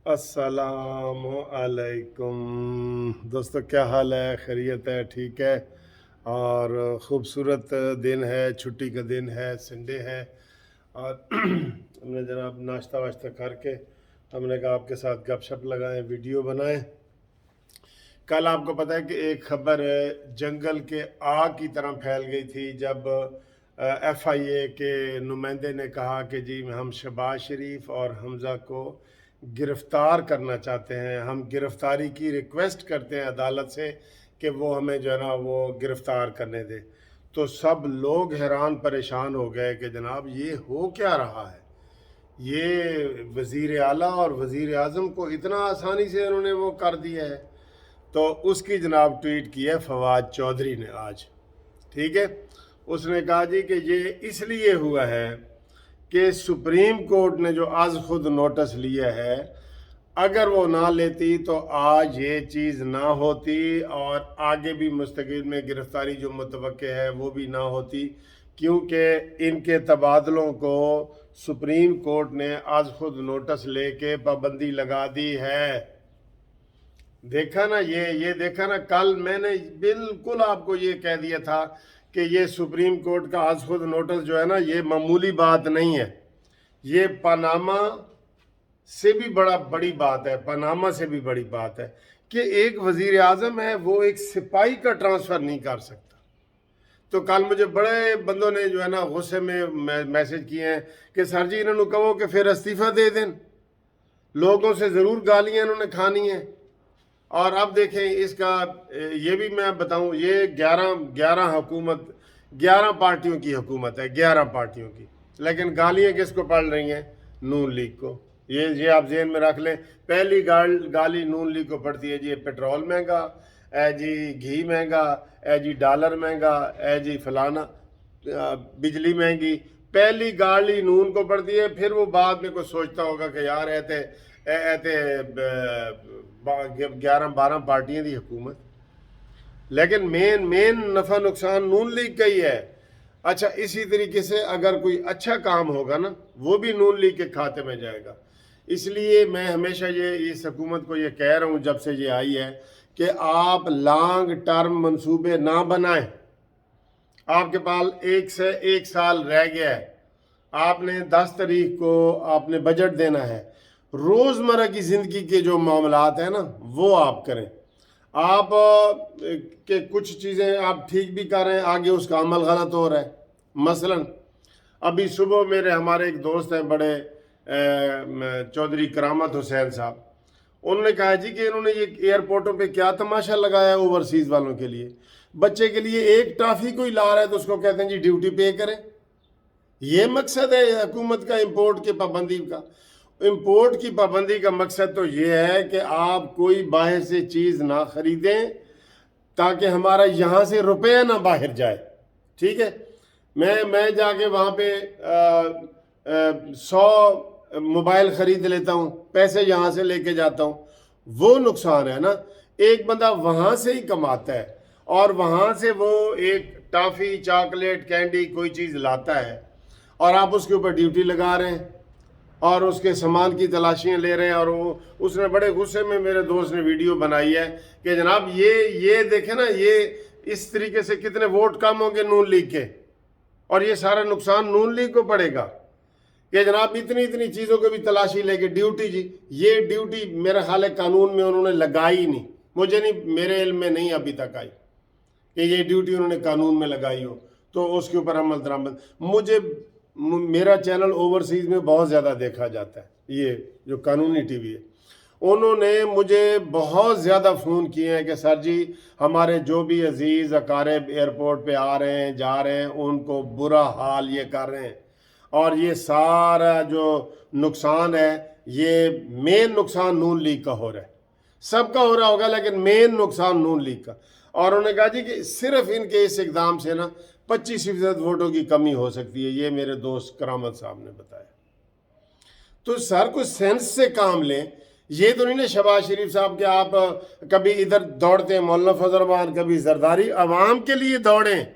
अस्सलाम अलैकुम दोस्तों, क्या हाल है? खैरियत है? ठीक है। और ख़ूबसूरत दिन है, छुट्टी का दिन है, संडे है। और हमने जनाब नाश्ता वाश्ता करके हमने कहा आपके साथ गपशप लगाएं, वीडियो बनाएं। कल आपको पता है कि एक खबर जंगल के आग की तरह फैल गई थी जब FIA के नुमाइंदे ने कहा कि जी हम शहबाज शरीफ और हमज़ा को गिरफ़्तार करना चाहते हैं, हम गिरफ़्तारी की रिक्वेस्ट करते हैं अदालत से कि वो हमें जो है ना वो गिरफ़्तार करने दे। तो सब लोग हैरान परेशान हो गए कि जनाब ये हो क्या रहा है। ये वज़ीर आला और वज़ीर आज़म को इतना आसानी से उन्होंने वो कर दिया है। तो उसकी जनाब ट्वीट की है फवाद चौधरी ने आज। ठीक है, उसने कहा जी कि ये इसलिए हुआ है कि सुप्रीम कोर्ट ने जो आज खुद नोटिस लिया है, अगर वो ना लेती तो आज ये चीज़ ना होती और आगे भी मुस्तकिल में गिरफ्तारी जो मुतवक्के है वो भी ना होती, क्योंकि इनके तबादलों को सुप्रीम कोर्ट ने आज खुद नोटिस लेके पाबंदी लगा दी है। देखा ना, ये देखा ना, कल मैंने बिल्कुल आपको ये कह दिया था कि ये सुप्रीम कोर्ट का आज खुद नोटिस जो है ना, ये मामूली बात नहीं है, ये पनामा से भी बड़ी बात है, पनामा से भी बड़ी बात है कि एक वजीर आजम है वो एक सिपाही का ट्रांसफ़र नहीं कर सकता। तो कल मुझे बड़े बंदों ने जो है ना गुस्से में मैसेज किए हैं कि सर जी इन्होंने कहो कि फिर इस्तीफ़ा दे दें, लोगों से ज़रूर गालियाँ इन्होंने खानी हैं। और अब देखें इसका ये भी मैं बताऊं, ये 11 हुकूमत 11 पार्टियों की हुकूमत है, 11 पार्टियों की, लेकिन गालियाँ किसको पड़ रही हैं? नून लीग को। ये आप जेहन में रख लें। पहली गाली नून लीग को पड़ती है जी पेट्रोल महंगा, ए जी घी महंगा, ए जी डॉलर महंगा, ए जी फलाना बिजली महंगी। पहली गाली नून को पड़ती है, फिर वो बाद में कुछ सोचता होगा कि यार ऐसे 11-12 पार्टियां दी हुकूमत, लेकिन मेन नफ़ा नुकसान नून लीग का ही है। अच्छा, इसी तरीके से अगर कोई अच्छा काम होगा ना, वो भी नून लीग के खाते में जाएगा। इसलिए मैं हमेशा इस हुकूमत को ये कह रहा हूँ जब से ये आई है कि आप लॉन्ग टर्म मंसूबे ना बनाएं। आपके पास 1 से 1 साल रह गया है, आपने 10 तारीख को आपने बजट देना है। रोज़मर्रा की ज़िंदगी के जो मामलात हैं ना वो आप करें। आप के कुछ चीज़ें आप ठीक भी कर रहे हैं, आगे उसका अमल गलत हो रहा है। मसलन अभी सुबह हमारे एक दोस्त हैं बड़े चौधरी करामत हुसैन साहब, उन्होंने कहा जी कि इन्होंने ये एयरपोर्टों पे क्या तमाशा लगाया है ओवरसीज़ वालों के लिए। बच्चे के लिए एक टॉफ़ी कोई ला रहा है तो उसको कहते हैं जी ड्यूटी पे करें। ये मकसद है हुकूमत का इम्पोर्ट की पाबंदी का। इम्पोर्ट की पाबंदी का मकसद तो ये है कि आप कोई बाहर से चीज़ ना ख़रीदें ताकि हमारा यहाँ से रुपया ना बाहर जाए। ठीक है, मैं जाके वहाँ पे 100 मोबाइल ख़रीद लेता हूँ, पैसे यहाँ से लेके जाता हूँ, वो नुकसान है ना। एक बंदा वहाँ से ही कमाता है और वहाँ से वो एक टॉफ़ी, चॉकलेट, कैंडी कोई चीज़ लाता है और आप उसके ऊपर ड्यूटी लगा रहे हैं और उसके सामान की तलाशियां ले रहे हैं। और वो उसने बड़े गुस्से में, मेरे दोस्त ने वीडियो बनाई है कि जनाब ये देखें ना, ये इस तरीके से कितने वोट कम होंगे नून लीग के, और ये सारा नुकसान नून लीग को पड़ेगा कि जनाब इतनी चीज़ों को भी तलाशी लेके ड्यूटी। जी ये ड्यूटी मेरा ख्याल है कानून में उन्होंने लगाई नहीं, मुझे नहीं, मेरे इल्म में नहीं अभी तक आई कि ये ड्यूटी उन्होंने कानून में लगाई हो तो उसके ऊपर अमल दरामद। मेरा चैनल ओवरसीज़ में बहुत ज़्यादा देखा जाता है, ये जो कानूनी टीवी है। उन्होंने मुझे बहुत ज़्यादा फ़ोन किए हैं कि सर जी हमारे जो भी अजीज़ अकारिब एयरपोर्ट पे आ रहे हैं, जा रहे हैं, उनको बुरा हाल ये कर रहे हैं और ये सारा जो नुकसान है ये मेन नुकसान नून लीग का हो रहा है। सबका हो रहा होगा लेकिन मेन नुकसान नून लीग का। और उन्होंने कहा जी कि सिर्फ इनके इस इकदाम से ना 25% वोटों की कमी हो सकती है, ये मेरे दोस्त करामत साहब ने बताया। तो सर कुछ सेंस से काम लें। ये तो नहीं ना शहबाज शरीफ साहब के आप कभी इधर दौड़ते हैं मौलाना फजल रहमान, कभी जरदारी, अवाम के लिए दौड़ें।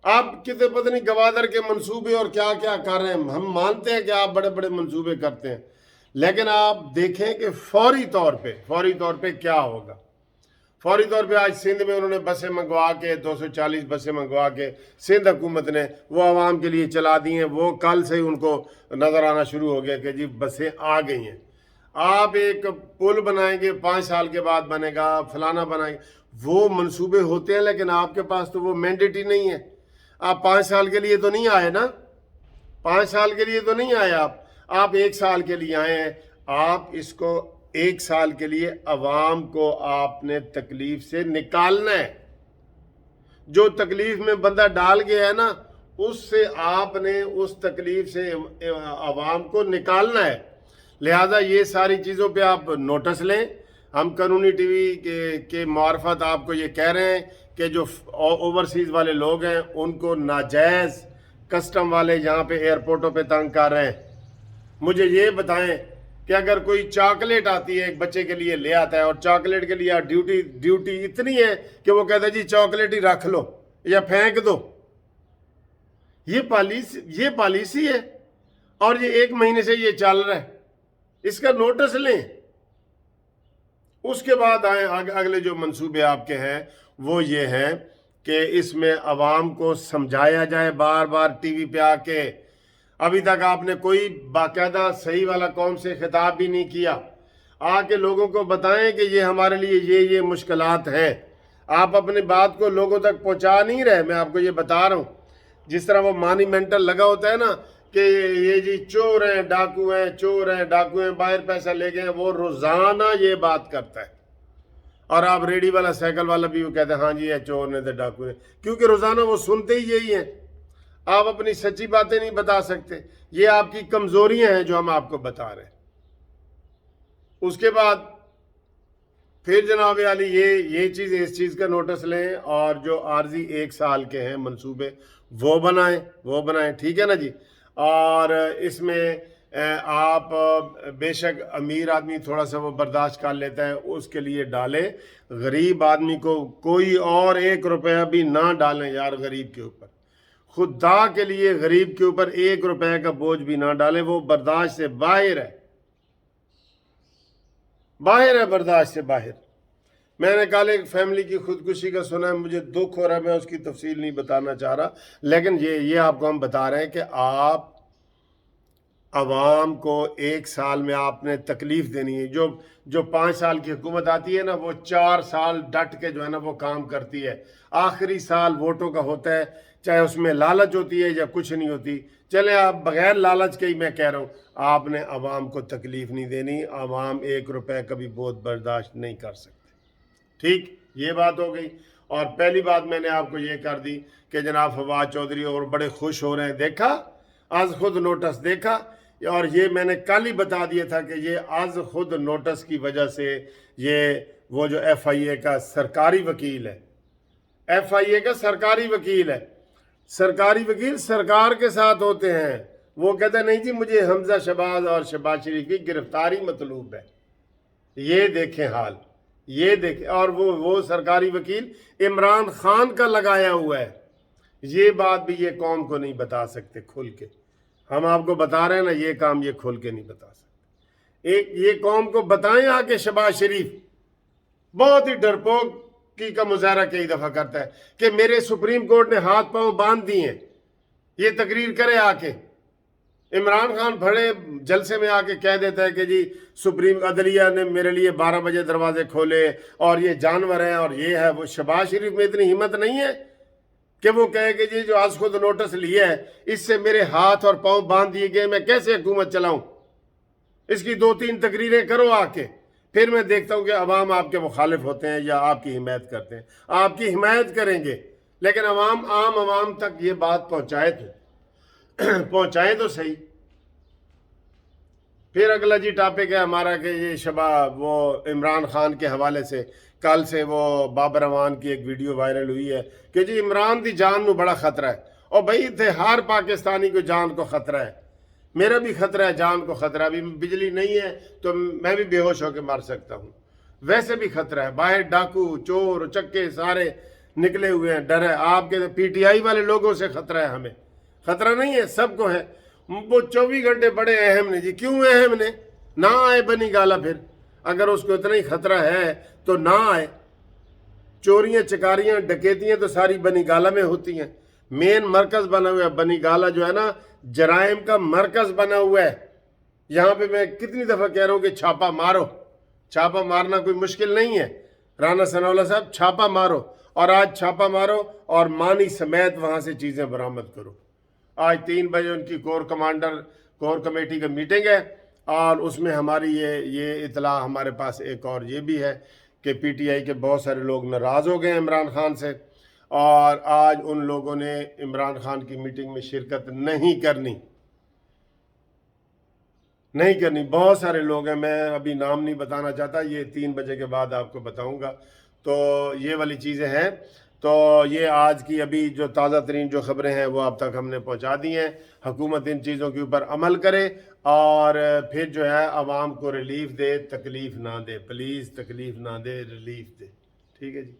आप कितने पता नहीं गवादर के मंसूबे और क्या क्या कर रहे हैं, हम मानते हैं कि आप बड़े बड़े मंसूबे करते हैं, لیکن آپ دیکھیں کہ فوری طور پہ کیا ہوگا. فوری طور پہ آج سندھ میں انہوں نے بسیں منگوا کے 240 بسیں منگوا کے سندھ حکومت نے وہ عوام کے لیے چلا دی ہیں. وہ کل سے ان کو نظر آنا شروع ہو گیا کہ جی بسیں آ گئی ہیں. آپ ایک پل بنائیں گے 5 سال کے بعد بنے گا، فلانا بنائیں گے، وہ منصوبے ہوتے ہیں، لیکن آپ کے پاس تو وہ مینڈیٹ ہی نہیں ہے. آپ 5 سال کے لیے تو نہیں آئے نا، 5 سال کے لیے تو نہیں آئے آپ 1 سال کے لیے آئے ہیں. آپ اس کو 1 سال کے لیے عوام کو آپ نے تکلیف سے نکالنا ہے. جو تکلیف میں بندہ ڈال گیا ہے نا، اس سے آپ نے اس تکلیف سے عوام کو نکالنا ہے. لہذا یہ ساری چیزوں پہ آپ نوٹس لیں. ہم قانونی ٹی وی کے معرفت آپ کو یہ کہہ رہے ہیں کہ جو اوورسیز والے لوگ ہیں ان کو ناجائز کسٹم والے یہاں پہ ایئرپورٹوں پہ تنگ کر رہے ہیں. مجھے یہ بتائیں کہ اگر کوئی چاکلیٹ آتی ہے ایک بچے کے لیے لے آتا ہے اور چاکلیٹ کے لیے ڈیوٹی اتنی ہے کہ وہ کہتا ہے جی چاکلیٹ ہی رکھ لو یا پھینک دو، یہ پالیسی ہے اور یہ 1 مہینے سے یہ چل رہا ہے. اس کا نوٹس لیں. اس کے بعد آئیں اگلے جو منصوبے آپ کے ہیں وہ یہ ہیں کہ اس میں عوام کو سمجھایا جائے بار بار ٹی وی پہ آ کے. ابھی تک آپ نے کوئی باقاعدہ صحیح والا قوم سے خطاب بھی نہیں کیا. آ کے لوگوں کو بتائیں کہ یہ ہمارے لیے یہ مشکلات ہیں. آپ اپنی بات کو لوگوں تک پہنچا نہیں رہے. میں آپ کو یہ بتا رہا ہوں، جس طرح وہ مانیمنٹل لگا ہوتا ہے نا کہ یہ جی چور ہیں ڈاکو ہیں باہر پیسہ لے گئے، وہ روزانہ یہ بات کرتا ہے. اور آپ ریڈی والا سائیکل والا بھی وہ کہتے ہیں ہاں جی یہ چور نے ڈاکو ہیں، کیونکہ روزانہ وہ سنتے ہی یہی ہیں. آپ اپنی سچی باتیں نہیں بتا سکتے. یہ آپ کی کمزوریاں ہیں جو ہم آپ کو بتا رہے ہیں. اس کے بعد پھر جناب علی اس چیز کا نوٹس لیں اور جو عارضی 1 سال کے ہیں منصوبے وہ بنائیں. ٹھیک ہے نا جی. اور اس میں آپ بے شک امیر آدمی تھوڑا سا وہ برداشت کر لیتا ہے، اس کے لیے ڈالیں. غریب آدمی کو کوئی اور 1 روپیہ بھی نہ ڈالیں یار غریب کے اوپر. خدا کے لیے غریب کے اوپر 1 روپے کا بوجھ بھی نہ ڈالیں. وہ برداشت سے باہر ہے برداشت سے باہر. میں نے کل ایک فیملی کی خودکشی کا سنا ہے، مجھے دکھ ہو رہا ہے، میں اس کی تفصیل نہیں بتانا چاہ رہا، لیکن یہ آپ کو ہم بتا رہے ہیں کہ آپ عوام کو 1 سال میں آپ نے تکلیف دینی ہے. جو 5 سال کی حکومت آتی ہے نا، وہ 4 سال ڈٹ کے جو ہے نا وہ کام کرتی ہے. آخری سال ووٹوں کا ہوتا ہے، چاہے اس میں لالچ ہوتی ہے یا کچھ نہیں ہوتی. چلیں آپ بغیر لالچ کے ہی میں کہہ رہا ہوں، آپ نے عوام کو تکلیف نہیں دینی. عوام 1 روپے کبھی بہت برداشت نہیں کر سکتے. ٹھیک، یہ بات ہو گئی. اور پہلی بات میں نے آپ کو یہ کر دی کہ جناب فواد چودھری اور بڑے خوش ہو رہے ہیں. دیکھا آج خود نوٹس دیکھا، اور یہ میں نے کل ہی بتا دیا تھا کہ یہ آج خود نوٹس کی وجہ سے یہ وہ جو ایف آئی اے کا سرکاری وکیل ہے، سرکاری وکیل سرکار کے ساتھ ہوتے ہیں. وہ کہتے ہیں نہیں جی مجھے حمزہ شہباز اور شہباز شریف کی گرفتاری مطلوب ہے. یہ دیکھیں حال، یہ دیکھیں. اور وہ سرکاری وکیل عمران خان کا لگایا ہوا ہے. یہ بات بھی یہ قوم کو نہیں بتا سکتے کھل کے. ہم آپ کو بتا رہے ہیں نا، یہ کام یہ کھل کے نہیں بتا سکتے. یہ قوم کو بتائیں آ کے شہباز شریف بہت ہی ڈرپوک کا مظاہرہ کئی دفعہ کرتا ہے کہ میرے سپریم کورٹ نے ہاتھ پاؤں باندھ دیے ہیں. یہ تقریر کرے آ کے. عمران خان بڑے جلسے میں آ کے کہہ دیتا ہے کہ جی سپریم عدلیہ نے میرے لیے 12 بجے دروازے کھولے اور یہ جانور ہیں اور یہ ہے وہ. شہباز شریف میں اتنی ہمت نہیں ہے کہ وہ کہے کہ جی جو آج خود نوٹس لیا ہے اس سے میرے ہاتھ اور پاؤں باندھ دیے گئے، میں کیسے حکومت چلاؤں. اس کی 2-3 تقریریں کرو آ کے، پھر میں دیکھتا ہوں کہ عوام آپ کے مخالف ہوتے ہیں یا آپ کی حمایت کرتے ہیں. آپ کی حمایت کریں گے لیکن عام عوام تک یہ بات پہنچائیں تو صحیح. پھر اگلا جی ٹاپک ہے ہمارا کہ یہ وہ عمران خان کے حوالے سے کل سے وہ بابر امان کی ایک ویڈیو وائرل ہوئی ہے کہ جی عمران دی جان نو بڑا خطرہ ہے. اور بھائی تھے ہر پاکستانی کو جان کو خطرہ ہے. میرا بھی خطرہ ہے، جان کو خطرہ. ابھی بجلی نہیں ہے تو میں بھی بے ہوش ہو کے مر سکتا ہوں. ویسے بھی خطرہ ہے. باہر ڈاکو چور چکے سارے نکلے ہوئے ہیں. ڈر ہے. آپ کے پی ٹی آئی والے لوگوں سے خطرہ ہے. ہمیں خطرہ نہیں ہے، سب کو ہے. وہ 24 گھنٹے بڑے اہم نے. جی کیوں اہم نے؟ ना आए बनी गाला, फिर अगर उसको इतना ही खतरा है तो ना आए। चोरियां चकारियां डकैतियां तो सारी बनी गाला में होती हैं। मेन मरकज बना हुआ है बनी गाला, जो है ना जराइम का मरकज बना हुआ है। यहाँ पे मैं कितनी दफा कह रहा हूँ कि छापा मारो। छापा मारना कोई मुश्किल नहीं है। राना सनाउल्लाह साहब छापा मारो, और आज छापा मारो और मानी समेत वहां से चीजें बरामद करो। आज 3 बजे उनकी कोर कमेटी का मीटिंग है, और उसमें हमारी ये इतला हमारे पास एक और ये भी है कि पीटीआई के बहुत सारे लोग नाराज़ हो गए इमरान खान से, और आज उन लोगों ने इमरान खान की मीटिंग में शिरकत नहीं करनी। बहुत सारे लोग हैं, मैं अभी नाम नहीं बताना चाहता, ये 3 बजे के बाद आपको बताऊंगा। तो ये वाली चीज़ें हैं। तो ये आज की अभी जो ताज़ा तरीन जो ख़बरें हैं वो आप तक हमने पहुंचा दी हैं। हुकूमत इन चीज़ों के ऊपर अमल करे और फिर जो है आवाम को रिलीफ दे, तकलीफ़ ना दे। प्लीज़ तकलीफ़ ना दे, रिलीफ दे। ठीक है जी।